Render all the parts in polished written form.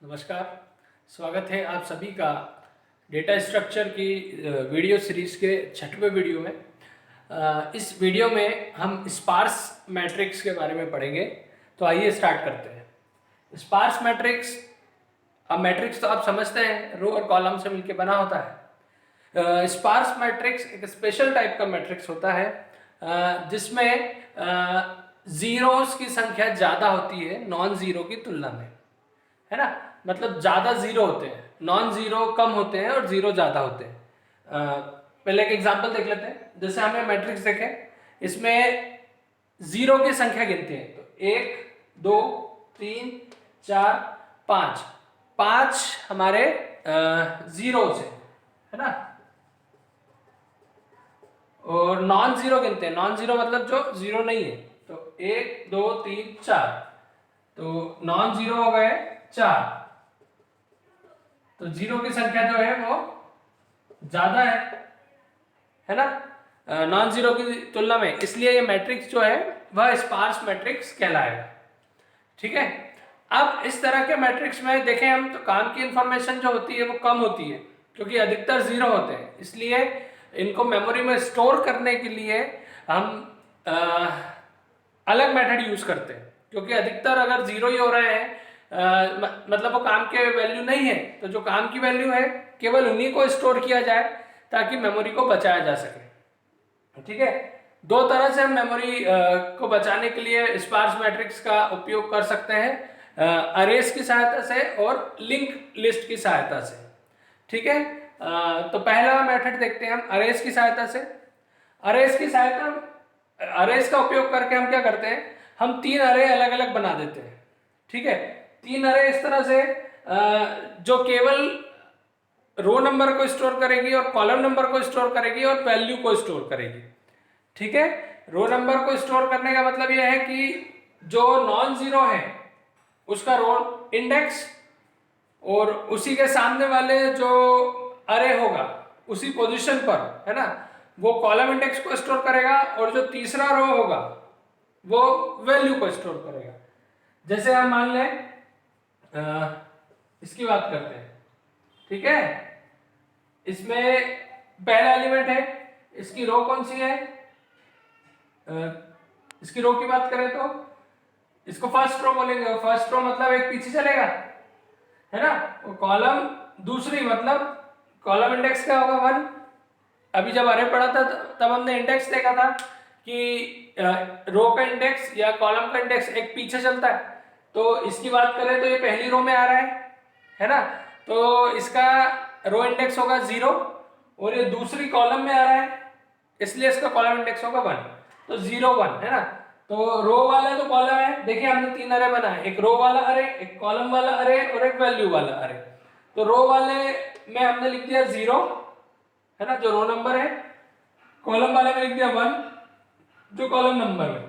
नमस्कार। स्वागत है आप सभी का डेटा स्ट्रक्चर की वीडियो सीरीज के 6वें वीडियो में। इस वीडियो में हम स्पार्स मैट्रिक्स के बारे में पढ़ेंगे। तो आइए स्टार्ट करते हैं। स्पार्स मैट्रिक्स, अब मैट्रिक्स तो आप समझते हैं रो और कॉलम से मिलकर बना होता है। स्पार्स मैट्रिक्स एक स्पेशल टाइप का मैट्रिक्स होता है जिसमें जीरोस की संख्या ज़्यादा होती है नॉन जीरो की तुलना में, है ना। मतलब ज्यादा जीरो होते हैं, नॉन जीरो कम होते हैं और जीरो ज्यादा होते हैं। पहले एक एग्जांपल देख लेते हैं। जैसे हमने मैट्रिक्स देखे, इसमें जीरो की संख्या गिनते हैं तो 1 2 3 4 5 5 हमारे जीरो है, है ना। और नॉन जीरो गिनते हैं, नॉन जीरो मतलब जो जीरो नहीं है, तो 1 2 3 4, तो नॉन जीरो हो गए 4। तो जीरो की संख्या जो है वो ज्यादा है ना, नॉन जीरो की तुलना में। इसलिए ये मैट्रिक्स जो है वह स्पार्स मैट्रिक्स कहलाएगा। ठीक है। अब इस तरह के मैट्रिक्स में देखें हम तो काम की इंफॉर्मेशन जो होती है वो कम होती है, क्योंकि अधिकतर जीरो होते हैं। इसलिए इनको मेमोरी में स्टोर करने के लिए हम अलग मेथड यूज करते हैं, क्योंकि अधिकतर अगर जीरो ही हो रहे हैं मतलब वो काम के वैल्यू नहीं है, तो जो काम की वैल्यू है केवल उन्हीं को स्टोर किया जाए ताकि मेमोरी को बचाया जा सके। ठीक है। दो तरह से हम मेमोरी को बचाने के लिए स्पार्स मैट्रिक्स का उपयोग कर सकते हैं, अरेज की सहायता से और लिंक लिस्ट की सहायता से। ठीक है। तो पहला मेथड देखते हैं हम अरेज की सहायता से। अरेज का उपयोग करके हम क्या करते हैं, हम 3 अरे अलग अलग बना देते हैं। ठीक है। 3 अरे इस तरह से जो केवल रो नंबर को स्टोर करेगी और कॉलम नंबर को स्टोर करेगी और वैल्यू को स्टोर करेगी। ठीक है। रो नंबर को स्टोर करने का मतलब यह है कि जो नॉन जीरो है उसका रो इंडेक्स और उसी के सामने वाले जो अरे होगा उसी पोजीशन पर, है ना, वो कॉलम इंडेक्स को स्टोर करेगा और जो तीसरा रो होगा वो वैल्यू को स्टोर करेगा। जैसे हम मान लें इसकी बात करते हैं। ठीक है। इसमें पहला एलिमेंट है, इसकी रो कौन सी है, इसकी रो की बात करें तो इसको फर्स्ट रो बोलेंगे। फर्स्ट रो मतलब एक पीछे चलेगा, है ना। और कॉलम दूसरी मतलब कॉलम इंडेक्स क्या होगा 1। अभी जब अरे पढ़ा था तब हमने इंडेक्स देखा था कि रो का इंडेक्स या कॉलम का इंडेक्स एक पीछे चलता है। तो इसकी बात करें तो ये पहली रो में आ रहा है ना, तो इसका रो इंडेक्स होगा 0 और ये दूसरी कॉलम में आ रहा है इसलिए इसका कॉलम इंडेक्स होगा 1। तो 0 1, है ना। तो रो वाला तो कॉलम है, देखिए हमने 3 अरे बनाए, एक रो वाला अरे, एक कॉलम वाला अरे और एक वैल्यू वाला अरे। तो रो वाले में हमने लिख दिया 0, है ना, जो रो नंबर है। कॉलम वाले में लिख दिया 1, जो कॉलम नंबर है।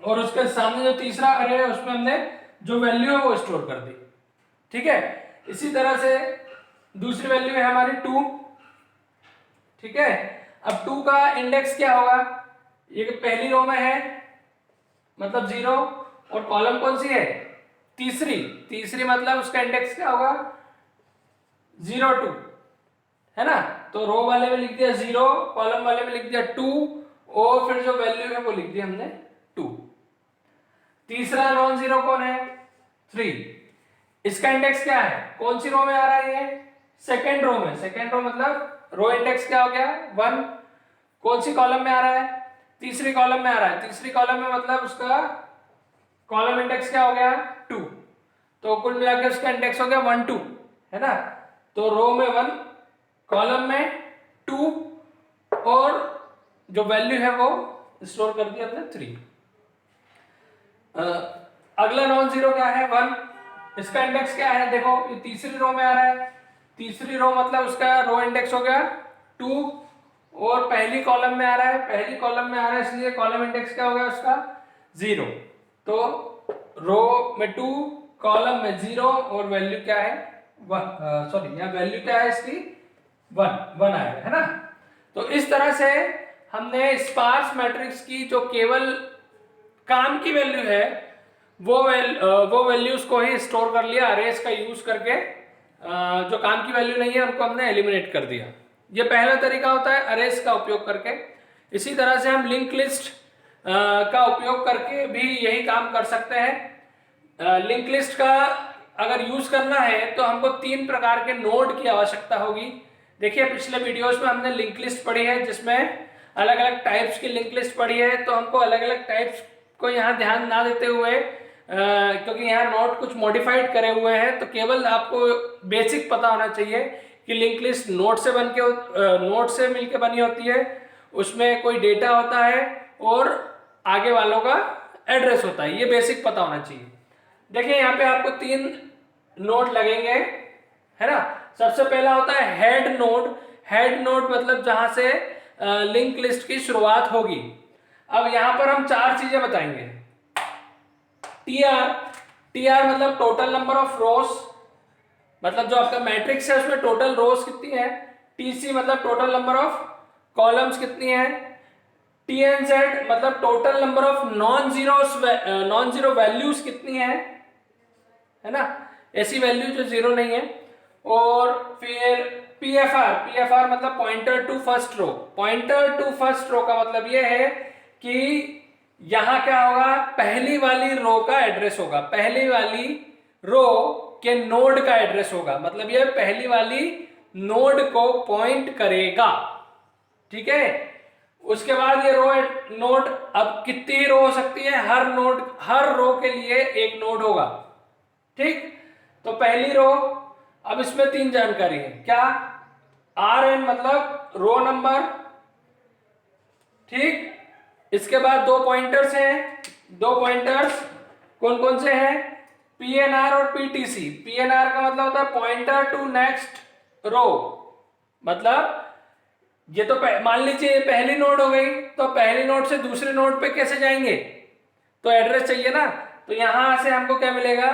और उसके सामने जो तीसरा अरे है उसमें हमने जो वैल्यू है वो स्टोर कर दी। ठीक है। इसी तरह से दूसरी वैल्यू है हमारी 2। ठीक है। अब 2 का इंडेक्स क्या होगा, ये पहली रो में है मतलब 0 और कॉलम कौन सी है, तीसरी मतलब उसका इंडेक्स क्या होगा 0 2, है ना। तो रो वाले में लिख दिया 0, कॉलम वाले में लिख दिया 2 और फिर जो वैल्यू है वो लिख दी हमने 2। तीसरा नॉन जीरो कौन है 3, इसका इंडेक्स क्या है, कौन सी रो में आ रहा है ये, सेकेंड रो में। सेकेंड रो मतलब रो इंडेक्स क्या हो गया 1। कौन सी कॉलम में आ रहा है, तीसरी कॉलम में आ रहा है। तीसरी कॉलम में मतलब उसका कॉलम इंडेक्स क्या हो गया 2। तो कुल मिलाकर उसका इंडेक्स हो गया 1 2, है ना। तो रो में 1, कॉलम में 2 और जो वैल्यू है वो स्टोर कर दिया हमने 3। अगला नॉन जीरो क्या है 1, इसका इंडेक्स क्या है, देखो ये तीसरी रो में आ रहा है। तीसरी रो मतलब उसका रो इंडेक्स हो गया 2 और पहली कॉलम में आ रहा है, पहली कॉलम में आ रहा है इसलिए कॉलम इंडेक्स क्या हो गया उसका 0। तो रो में 2, कॉलम में 0 और वैल्यू क्या है 1, सॉरी यहाँ वैल्यू क्या है इसकी 1 आएगा, है ना। तो इस तरह से हमने स्पार्स मैट्रिक्स की जो केवल काम की वैल्यू है वो वैल्यूज को ही स्टोर कर लिया अरेज का यूज करके। जो काम की वैल्यू नहीं है उनको हमने एलिमिनेट कर दिया। ये पहला तरीका होता है अरेज का उपयोग करके। इसी तरह से हम लिंक लिस्ट का उपयोग करके भी यही काम कर सकते हैं। लिंक लिस्ट का अगर यूज करना है तो हमको 3 प्रकार के नोड की आवश्यकता होगी। देखिए पिछले वीडियोस में हमने लिंक लिस्ट पढ़ी है जिसमें अलग अलग टाइप्स की लिंक लिस्ट पढ़ी है, तो हमको अलग अलग टाइप्स को यहाँ ध्यान ना देते हुए क्योंकि यहाँ नोड कुछ मॉडिफाइड करे हुए हैं, तो केवल आपको बेसिक पता होना चाहिए कि लिंक लिस्ट नोड से मिलके बनी होती है, उसमें कोई डेटा होता है और आगे वालों का एड्रेस होता है। ये बेसिक पता होना चाहिए। देखिए यहाँ पे आपको 3 नोड लगेंगे, है ना। सबसे पहला होता है हेड नोड। हेड नोड मतलब जहां से लिंक लिस्ट की शुरुआत होगी। अब यहां पर हम 4 चीजें बताएंगे। टीआर मतलब टोटल नंबर ऑफ रोज, मतलब जो आपका मैट्रिक्स है उसमें टोटल रोज कितनी है। टीसी मतलब टोटल नंबर ऑफ कॉलम्स कितनी है। टीएनजेड मतलब total number of non zero values कितनी है ना, ऐसी वैल्यू जो जीरो नहीं है। और फिर पीएफआर मतलब pointer to first row. Pointer to first row का मतलब ये है कि यहां क्या होगा, पहली वाली रो का एड्रेस होगा, पहली वाली रो के नोड का एड्रेस होगा, मतलब ये पहली वाली नोड को पॉइंट करेगा। ठीक है। उसके बाद ये नोड अब कितनी ही रो हो सकती है, हर रो के लिए एक नोड होगा। ठीक, तो पहली रो, अब इसमें 3 जानकारी है। क्या, RN मतलब रो नंबर। ठीक, इसके बाद 2 पॉइंटर्स हैं। 2 पॉइंटर्स कौन कौन से हैं, PNR और PTC। PNR का मतलब होता है पॉइंटर टू नेक्स्ट रो, मतलब ये तो मान लीजिए पहली नोड हो गई, तो पहली नोड से दूसरे नोड पे कैसे जाएंगे, तो एड्रेस चाहिए ना। तो यहां से हमको क्या मिलेगा,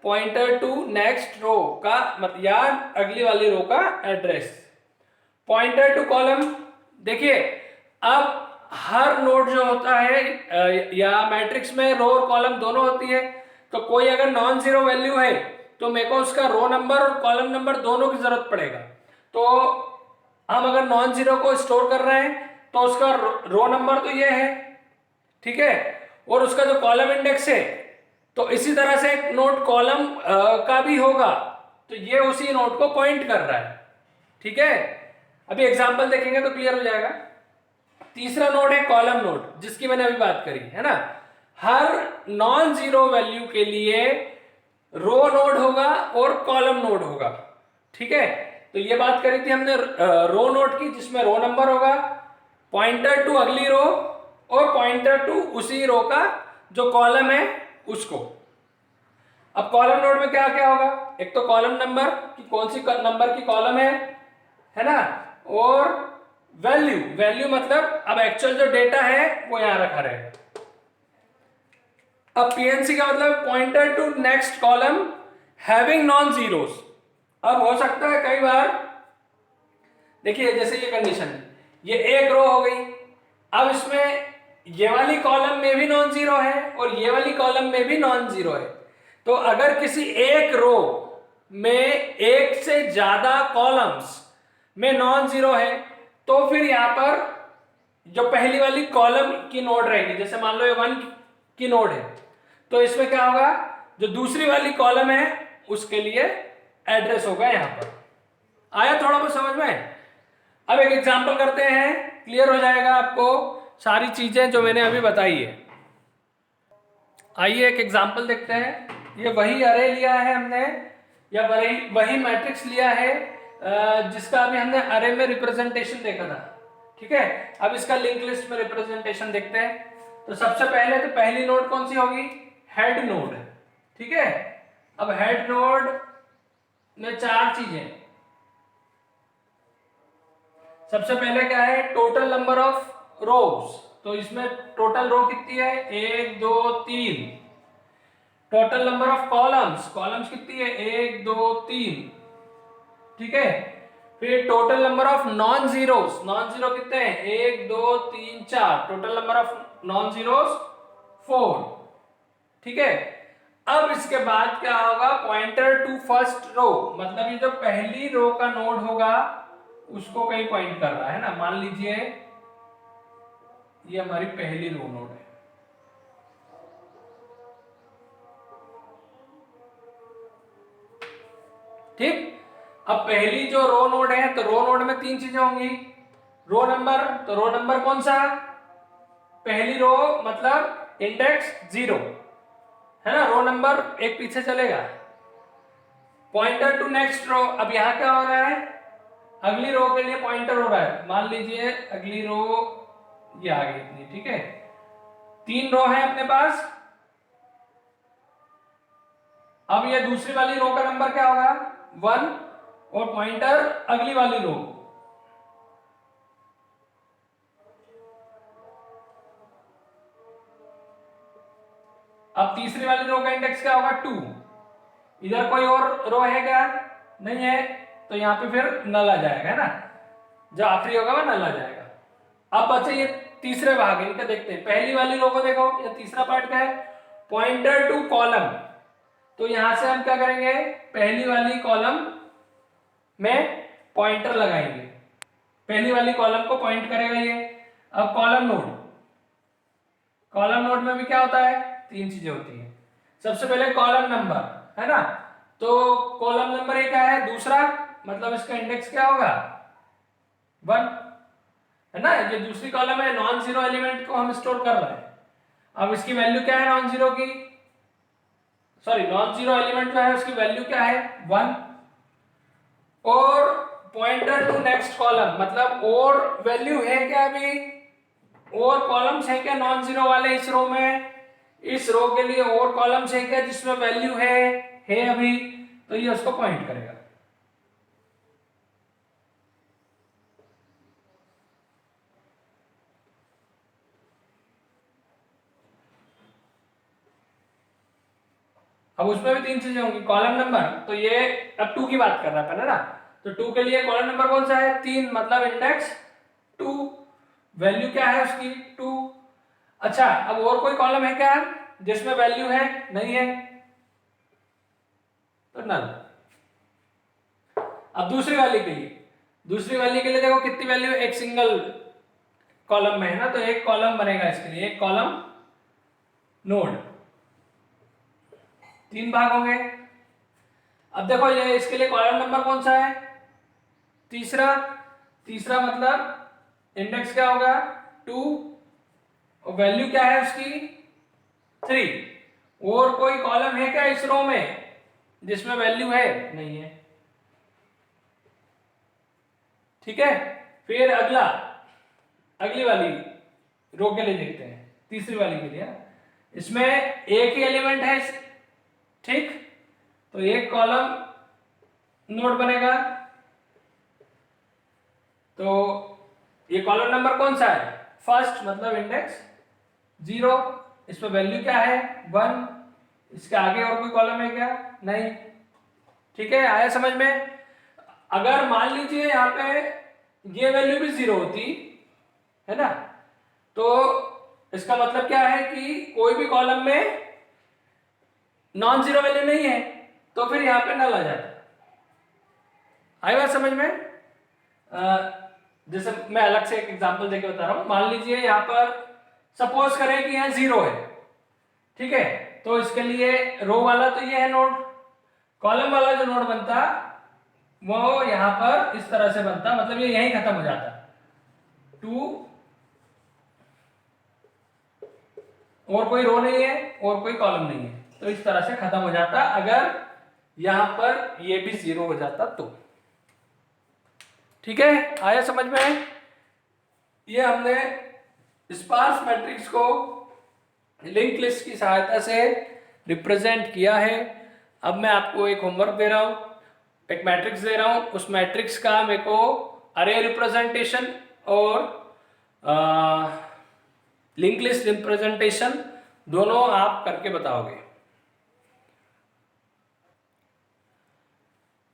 पॉइंटर टू नेक्स्ट रो का मतलब या अगली वाली रो का एड्रेस। पॉइंटर टू कॉलम, देखिए अब हर नोड जो होता है या मैट्रिक्स में रो और कॉलम दोनों होती है, तो कोई अगर नॉन जीरो वैल्यू है तो मेरे को उसका रो नंबर और कॉलम नंबर दोनों की जरूरत पड़ेगा। तो हम अगर नॉन जीरो को स्टोर कर रहे हैं तो उसका रो नंबर तो ये है, ठीक है, और उसका जो कॉलम इंडेक्स है, तो इसी तरह से एक नोड कॉलम का भी होगा, तो ये उसी नोड को पॉइंट कर रहा है। ठीक है, अभी एग्जांपल देखेंगे तो क्लियर हो जाएगा। तीसरा नोड है कॉलम नोड, जिसकी मैंने अभी बात करी है ना। हर नॉन जीरो वैल्यू के लिए रो नोड होगा और कॉलम नोड होगा। ठीक है, तो ये बात करी थी हमने रो नोड की, जिसमें रो नंबर होगा, पॉइंटर टू अगली रो और पॉइंटर टू उसी रो का जो कॉलम है उसको। अब कॉलम नोड में क्या क्या होगा, एक तो कॉलम नंबर कि कौन सी नंबर की कॉलम है ना, और वैल्यू मतलब अब एक्चुअल जो डेटा है वो यहां रखा रहेगा। अब पीएनसी का मतलब pointer to next column having non zeros. अब हो सकता है कई बार, देखिए जैसे ये कंडीशन है, ये एक रो हो गई, अब इसमें ये वाली कॉलम में भी नॉन जीरो है और ये वाली कॉलम में भी नॉन जीरो है। तो अगर किसी एक रो में एक से ज्यादा कॉलम्स में नॉन जीरो है, तो फिर यहां पर जो पहली वाली कॉलम की नोड रहेगी, जैसे मान लो ये 1 की नोड है, तो इसमें क्या होगा, जो दूसरी वाली कॉलम है उसके लिए एड्रेस होगा यहां पर। आया थोड़ा बहुत समझ में। अब एक एग्जांपल करते हैं, क्लियर हो जाएगा आपको सारी चीजें जो मैंने अभी बताई है। आइए एक एग्जांपल देखते हैं। ये वही अरे लिया है हमने, या वही मैट्रिक्स लिया है जिसका अभी हमने अरे में रिप्रेजेंटेशन देखा था। ठीक है, अब इसका लिंक लिस्ट में रिप्रेजेंटेशन देखते हैं। तो सबसे पहले तो पहली नोड कौन सी होगी, हेड नोड। ठीक है, अब हेड नोड में 4 चीजें। सबसे पहले क्या है, टोटल नंबर ऑफ रोज, तो इसमें टोटल रो कितनी है, 1 2 3। टोटल नंबर ऑफ कॉलम्स कितनी है, 1 2 3। ठीक है, फिर total number of non zero कितने हैं, 1 2 3 4। Total number of non zeros 4। ठीक है, अब इसके बाद क्या होगा, पॉइंटर टू फर्स्ट रो, मतलब ये जो पहली रो का नोड होगा उसको कहीं पॉइंट कर रहा है ना। मान लीजिए ये हमारी पहली रो नोड है, ठीक। अब पहली जो रो नोड है, तो रो नोड में तीन चीजें होंगी, रो नंबर, तो रो नंबर कौन सा, पहली रो मतलब इंडेक्स 0 है ना, रो नंबर एक पीछे चलेगा। पॉइंटर टू नेक्स्ट रो, अब यहां क्या हो रहा है, अगली रो के लिए पॉइंटर हो रहा है। मान लीजिए अगली रो ये आ गई इतनी, ठीक है, तीन रो है अपने पास। अब ये दूसरी वाली रो का नंबर क्या होगा, 1, और पॉइंटर अगली वाली रो। अब तीसरी वाली रो का इंडेक्स क्या होगा, 2। इधर कोई और रो है क्या, नहीं है, तो यहाँ पे फिर नल आ जाएगा, है ना, जो आखिरी होगा वो नल आ जाएगा। अब बचे ये तीसरे भाग, इनका देखते हैं। पहली वाली रो को देखो, ये तीसरा पार्ट क्या है, पॉइंटर टू कॉलम, तो यहां से हम क्या करेंगे, पहली वाली कॉलम में पॉइंटर लगाएंगे, पहली वाली कॉलम को पॉइंट करेगा ये। अब कॉलम नोड, कॉलम नोड में भी क्या होता है, तीन चीजें होती हैं। सबसे पहले कॉलम नंबर, है ना, तो कॉलम नंबर ये क्या है, दूसरा, मतलब इसका इंडेक्स क्या होगा, 1, है ना। ये दूसरी कॉलम है, नॉन जीरो एलिमेंट को हम स्टोर कर रहे हैं। अब इसकी वैल्यू क्या है, नॉन जीरो की, सॉरी नॉन जीरो एलिमेंट जो है उसकी वैल्यू क्या है, 1। और पॉइंटर टू नेक्स्ट कॉलम, मतलब और वैल्यू है क्या अभी, और कॉलम्स है क्या नॉन जीरो वाले इस रो में, इस रो के लिए और कॉलम्स है क्या जिसमें वैल्यू है अभी, तो ये उसको पॉइंट करेगा। अब उसमें भी तीन चीजें होंगी, कॉलम नंबर, तो ये अब 2 की बात कर रहा है पहले ना, तो 2 के लिए कॉलम नंबर कौन सा है, 3, मतलब इंडेक्स 2, वैल्यू क्या है उसकी 2। अच्छा, अब और कोई कॉलम है क्या जिसमें वैल्यू है, नहीं है, तो नल। अब दूसरी वाली के लिए, दूसरी वाली के लिए देखो कितनी वैल्यू, एक सिंगल कॉलम में है ना, तो एक कॉलम बनेगा इसके लिए, एक कॉलम नोड, तीन भाग होंगे। अब देखो ये इसके लिए कॉलम नंबर कौन सा है, तीसरा, तीसरा मतलब इंडेक्स क्या होगा, 2, और वैल्यू क्या है उसकी 3। और कोई कॉलम है क्या इस रो में जिसमें वैल्यू है, नहीं है, ठीक है। फिर अगला, अगली वाली रो के लिए देखते हैं, तीसरी वाली के लिए, इसमें एक ही एलिमेंट है, ठीक, तो एक कॉलम नोड बनेगा। तो ये कॉलम नंबर कौन सा है, फर्स्ट, मतलब इंडेक्स 0, इसमें वैल्यू क्या है 1, इसके आगे और कोई कॉलम है क्या, नहीं, ठीक है, आया समझ में। अगर मान लीजिए यहाँ पे ये वैल्यू भी 0 होती है ना, तो इसका मतलब क्या है कि कोई भी कॉलम में नॉन जीरो वैल्यू नहीं है, तो फिर यहाँ पे नल आ जाता है। आई बात समझ में। जैसे मैं अलग से एक एग्जांपल देके बता रहा हूं, मान लीजिए यहाँ पर सपोज करें कि यहाँ 0 है, ठीक है, तो इसके लिए रो वाला तो ये है नोड, कॉलम वाला जो नोड बनता वो यहां पर इस तरह से बनता, मतलब ये यहीं खत्म हो जाता, 2, और कोई रो नहीं है और कोई कॉलम नहीं है, तो इस तरह से खत्म हो जाता अगर यहां पर ये भी 0 हो जाता तो। ठीक है, आया समझ में। ये हमने स्पार्स मैट्रिक्स को लिंक लिस्ट की सहायता से रिप्रेजेंट किया है। अब मैं आपको एक होमवर्क दे रहा हूं, एक मैट्रिक्स दे रहा हूं, उस मैट्रिक्स का मेरे को अरे रिप्रेजेंटेशन और लिंक लिस्ट रिप्रेजेंटेशन दोनों आप करके बताओगे।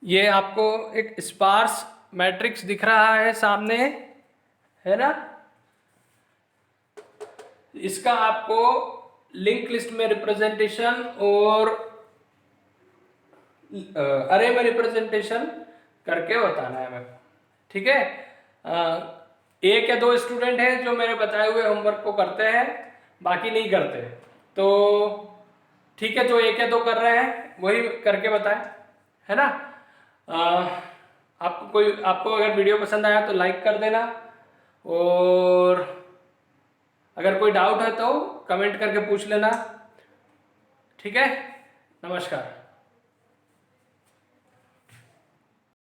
ये आपको एक स्पार्स मैट्रिक्स दिख रहा है सामने, है ना, इसका आपको लिंक लिस्ट में रिप्रेजेंटेशन और अरे में रिप्रेजेंटेशन करके बताना है मेरे को, ठीक है। एक या दो स्टूडेंट हैं जो मेरे बताए हुए होमवर्क को करते हैं, बाकी नहीं करते, तो ठीक है, जो एक या दो कर रहे हैं वही करके बताएं, है ना। आपको अगर वीडियो पसंद आया तो लाइक कर देना, और अगर कोई डाउट है तो कमेंट करके पूछ लेना, ठीक है। नमस्कार।